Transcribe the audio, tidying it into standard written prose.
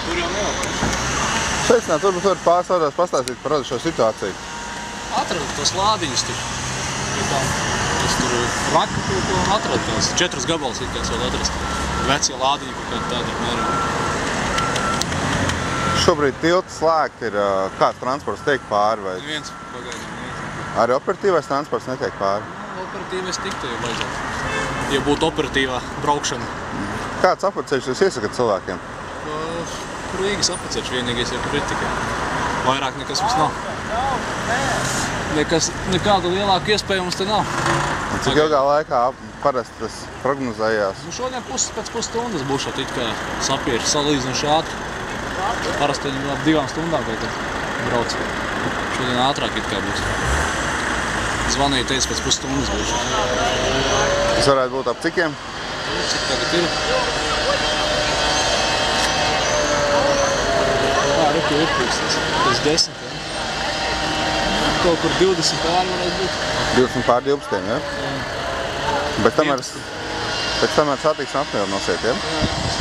Tur jau nevar. Sveicināt, varbūt var pāris vārdās pastāstīt par šo situāciju. Atradu tos lādiņus tur. Es tur raku kaut ko atradu tās. 4 gabalus ikās vēl atrast. Vecie lādiņi kaut kādi tādi apmēram. Šobrīd tilts slēgt ir kāds transports tiek pāri vai? Neviens pagaidām. Arī operatīvais transports netiek pāri? Operatīvais tiktu jau vajadzētu. Ja būtu operatīvā braukšana. Kāds apaceļš jūs iesakat cilvēkiem? Rīgas apaceļš vienīgais ir tur ir tikai. Vairāk nekas mums nav. Nekāda lielāka iespēja mums te nav. Un cik ilgā laikā parasti tas prognozējās? Nu šodien pēc pusstundas būs šeit it kā sapieri salīdzinoši ātri. Parasti viņam ap 2 stundām vai tad brauc. Šodien ātrāk it kā būs. Zvanīja, teica, pēc pusstundas būs šeit. Tas varētu būt ap cikiem? Cik tagad ir? Reku ir pēc 10. Kaut kur 20 pāri varētu būt. 20 pār 12, ja? Pēc tam ar satiksmi apmēru nosiet, ja? Jā.